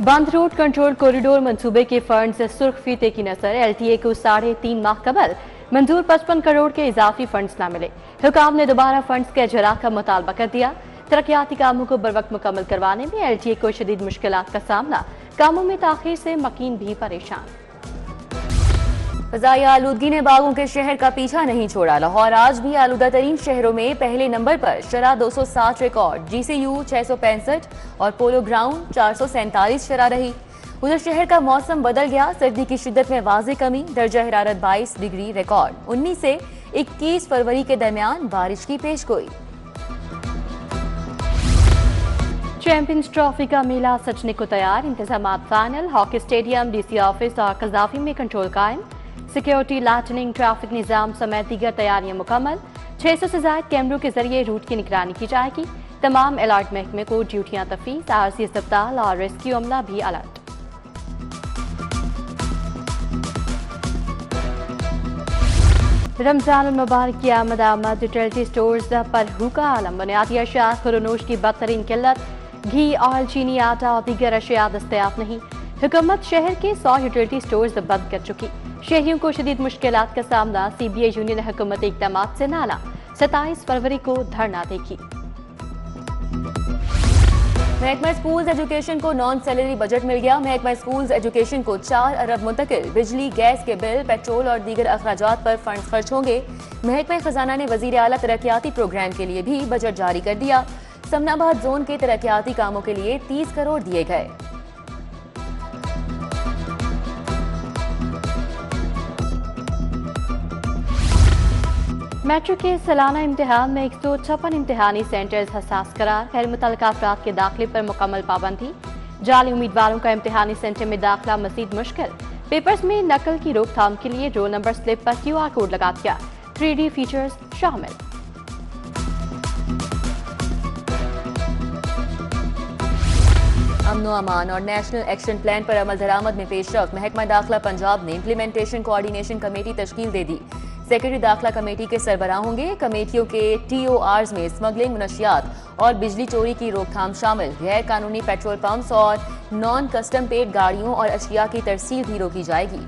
बंद road control corridor मंसूबे के फंड से सुर्ख फीते की नजर। एलटीए को 3.5 माह कबल मंजूर 55 करोड़ के इजाफी फंड्स न मिले। हुकाम ने दोबारा फंड्स के अजरा का मुतालबा कर दिया। तरक्याती कामों को बरवक्त मुकम्मल करवाने में एलटीए को शदीद मुश्किलात का सामना। कामों में ताखीर से मकीन भी परेशान। फ़ज़ाई आलूदगी ने बागों के शहर का पीछा नहीं छोड़ा। लाहौर आज भी आलूदा तरीन शहरों में पहले नंबर पर। शरह 260 रिकॉर्ड, जीसीयू 665 और पोलो ग्राउंड 447 शरह रही। उधर शहर का मौसम बदल गया। सर्दी की शिद्दत में वाज़ेह कमी। दर्जा हरारत 22 डिग्री रिकॉर्ड। 19 से 21 फरवरी के दरमियान बारिश की पेशगोई। चैंपियंस ट्रॉफी का मेला सजने को तैयार। इंतजाम final. Hockey stadium, DC office और कजाफी में कंट्रोल कायम। सिक्योरिटी, लाइटनिंग, ट्रैफिक निजाम समेत दीगर तैयारियां मुकम्मल। 600 से ज्यादा कैमरों के जरिए रूट की निगरानी की जाएगी। तमाम अलर्ट महकमे को ड्यूटियां तफीज। आरसी अस्पताल और रेस्क्यू अमला भी अलर्ट। रमजान मुबारक की आमद रिटेल स्टोर्स पर हुक्का आलम। बुनियादी अशिया खुरनोश की बदतरीन किल्लत। घी, ऑयल, चीनी, आटा और दीगर अशिया दस्तयाब नहीं। हुकूमत शहर के 100 यूटिलिटी स्टोर्स बंद कर चुकी। शहरियों को शदीद मुश्किलात का सामना। सीबीआई यूनियन हुकूमती इक़दामात से नाला। 27 फरवरी को धरना देगी। महकमा स्कूल्स एजुकेशन को नॉन सैलरी बजट मिल गया। महकमा स्कूल्स एजुकेशन को 4 अरब मुंतकिल। बिजली, गैस के बिल, पेट्रोल और दीगर अखराजात पर फंड खर्च होंगे। महकमा खजाना ने वजीर आला तरक्याती प्रोग्राम के लिए भी बजट जारी कर दिया। समनाबाद जोन के तरक्याती कामों के लिए 30 करोड़ दिए गए। मेट्रो के सालाना इम्तिहान में 156 इम्तिहानी सेंटर्स हसास करार। गैर मुतल्लिका अफराद के दाखिले पर मुकम्मल पाबंदी। जाली उम्मीदवारों का इम्तिहानी सेंटर में दाखिला मजीद मुश्किल। पेपर्स में नकल की रोकथाम के लिए रोल नंबर स्लिप पर QR कोड लगा दिया। 3D फीचर्स शामिल। अमनो अमान और नेशनल एक्शन प्लान पर अमल दरामद में पेशरफ। महकमा दाखिला पंजाब ने इम्प्लीमेंटेशन कोऑर्डिनेशन कमेटी तश्कील दे दी। सेक्रेटरी दाखिला कमेटी के सरबराह होंगे। कमेटियों के TORs में स्मगलिंग, मुनशियात और बिजली चोरी की रोकथाम शामिल। गैर कानूनी पेट्रोल पंप्स और नॉन कस्टम पेड गाड़ियों और अशिया की तरसील भी रोकी जाएगी।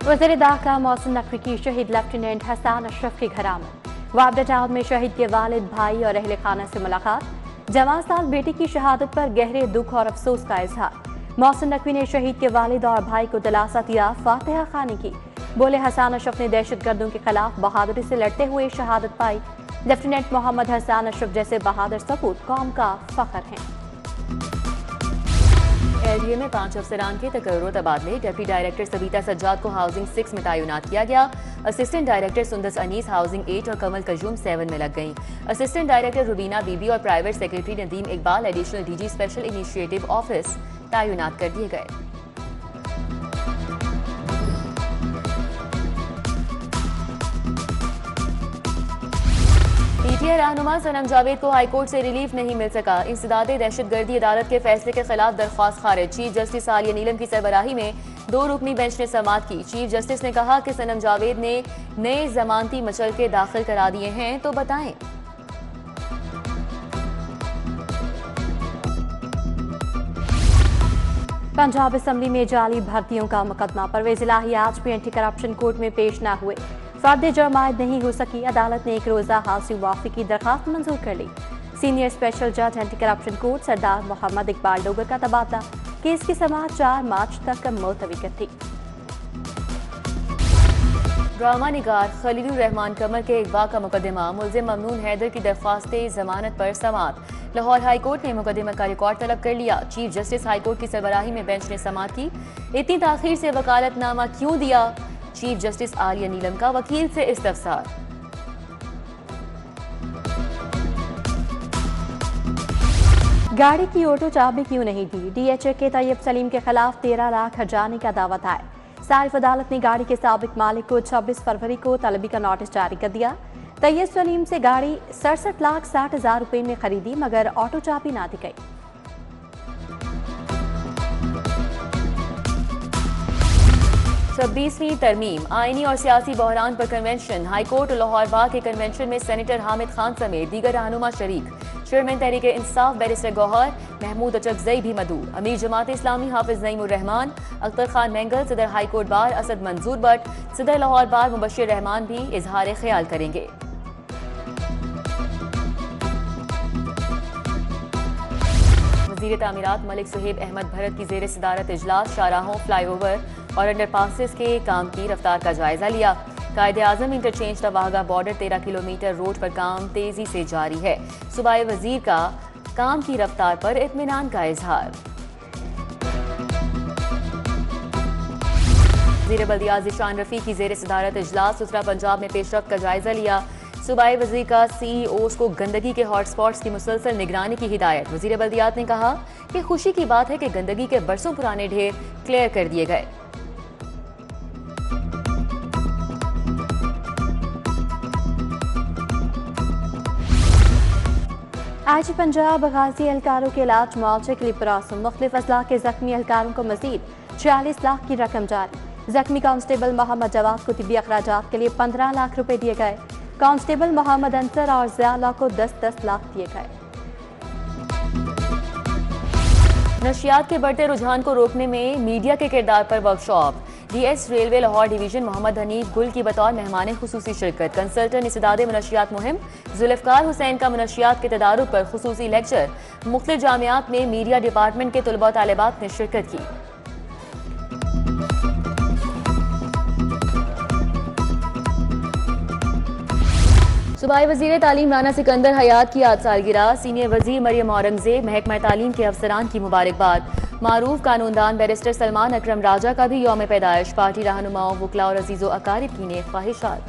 वज़ीर दाखिला मोहसिन नकवी की शहीद लेफ्टिनेंट हसन अशरफ के घर आमद। वापडा टाउन में शहीद के वालिद, भाई और अहले खाना से मुलाकात। जवां साल बेटी की शहादत पर गहरे दुख और अफसोस का इजहार। मोहसिन नकवी ने शहीद के वालिद और भाई को दिलासा दिया, फातिहा खानी की। बोले, हसन अशरफ ने दहशतगर्दों के खिलाफ बहादुरी से लड़ते हुए शहादत पाई। लेफ्टिनेंट मोहम्मद हसन अशरफ जैसे बहादुर सपूत कौम का फख्र हैं। LDA में 5 अफसरान के तकर्रुर तबादले। डिप्टी डायरेक्टर सबीता सज्जाद को हाउसिंग 6 में तैनात किया गया। Assistant director Sundas Anees housing 8 और कमल कजूम 7 में लग गईं। असिस्टेंट डायरेक्टर रुबीना बीबी और private secretary Nadeem Iqbal additional DG special initiative office तैनात कर दिए गए। PTI रहनुमा सनम जावेद को हाईकोर्ट से रिलीफ नहीं मिल सका। इंसदादे दहशतगर्दी अदालत के फैसले के खिलाफ दरख्वास्त खारिज। चीफ जस्टिस आलिया नीलम की सरबराही में 2 रुकनी बेंच ने समाअत की। चीफ जस्टिस ने कहा कि सनम जावेद ने नए जमानती मचलके दाखिल करा दिए हैं तो बताएं। पंजाब असम्बली में जाली भर्तियों का मुकदमा। परवेज इलाही आज भी एंटी करप्शन कोर्ट में पेश न हुए। फर्द जुर्म आयद नहीं हो सकी। अदालत ने 1 रोजा हाउसी वाफी की दरखास्त मंजूर कर ली। सीनियर स्पेशल जज एंटी करप्शन कोर्ट सरदार मोहम्मद इकबाल डोगर का तबादला। केस की समाअत 4 मार्च तक मुलतवी कर थी। ड्रामा निगार खलीलुर रहमान कमर के अगवा का मुकदमा। मुलजिम ममनून हैदर की दरख्वास्त जमानत पर समाअत। लाहौर हाई कोर्ट ने मुकदमा का रिकॉर्ड तलब कर लिया। चीफ जस्टिस हाई कोर्ट की सरबराही में बेंच ने समाअत की। इतनी ताखीर से वकालतनामा क्यों दिया? चीफ जस्टिस आलिया नीलम का वकील से इस्तफसार। गाड़ी की ऑटो चाबी क्यों नहीं दी? DHA के तैयब सलीम के खिलाफ 13 लाख हर्जाने का दावा था। सारिफ अदालत ने गाड़ी के साबिक मालिक को 26 फरवरी को तलबी का नोटिस जारी कर दिया। तैयब सलीम से गाड़ी 67,60,000 रुपए में खरीदी मगर ऑटो चाबी ना दी गई। 26वीं तरमीम आईनी और सियासी बहरान पर कन्वेंशन। हाईकोर्ट लाहौर बाग के कन्वेंशन में सेनेटर हामिद खान समेत दीगर रहनुमा शरीक। चेयरमैन तहरीक इंसाफ बैरिस्टर गौहर, महमूद अचकजई भी मदऊ। अमीर जमात इस्लामी हाफिज नईमुर रहमान, अख्तर खान मेंगल, सदर हाईकोर्ट बार असद मंजूर बट, सदर लाहौर बार मुबश्शिर रहमान भी इजहार ख्याल करेंगे। वज़ीर तामीरात मलिक सुहेब अहमद भरत की ज़ेर सदारत इजलास शाहराहों, फ्लाईओवर और अंडरपासेस के काम की रफ्तार का जायजा लिया। कायदे आज़म इंटरचेंज तवागा बॉर्डर 13 किलोमीटर रोड पर काम तेजी से जारी है। सूबाई वजीर का काम की रफ्तार पर इत्मीनान का इजहार। वज़ीर बल्दियात ज़ीशान रफ़ी की ज़ेर सदारत इजलास सुथरा पंजाब में पेशरफ्त का जायजा लिया। सूबाई वज़ीर का CEOs को गंदगी के हॉटस्पॉट्स की मुसलसल निगरानी की हिदायत। वज़ीर बल्दियात ने कहा कि खुशी की बात है कि गंदगी के बरसों पुराने ढेर क्लियर कर दिए गए। आज पंजाब गाजी एहलकारों के इलाज मुआवजे के लिए पुरसुम। मुख्तलिफ अजला के जख्मी एहलकारों को मजीद 46 लाख की रकम जारी। जख्मी कांस्टेबल मोहम्मद जवाद को तिब्बी अखराजात के लिए 15 लाख रुपए दिए गए। कांस्टेबल मोहम्मद अंसर और ज़ियाला को 10-10 लाख दिए गए। नशियात के बढ़ते रुझान को रोकने में मीडिया के किरदार पर workshop. DS railway Lahore division Mohammad Hanif Gul की बतौर मेहमान खुसूसी शिरकत। कंसल्टेंट इस्तेदाद मनशियात मुहिम जुल्फ़कार हुसैन का मनशियात के तदारुक पर खुसूसी लेक्चर। मुख्तलिफ जामियात में मीडिया डिपार्टमेंट के तलबा तालिबात ने शिरकत की। सूबाई वज़ीर तालीम राना सिकंदर हयात की आज सालगिरह। सीनियर वज़ीर मरियम औरंगज़ेब, महकमा तालीम के अफसरान की मुबारकबाद। मारूफ कानूनदान बैरिस्टर सलमान अकरम राजा का भी यौम पैदाइश। पार्टी रहनुमाओं, वकला और अजीज़ो अकारिब की नेक ख्वाहिशात।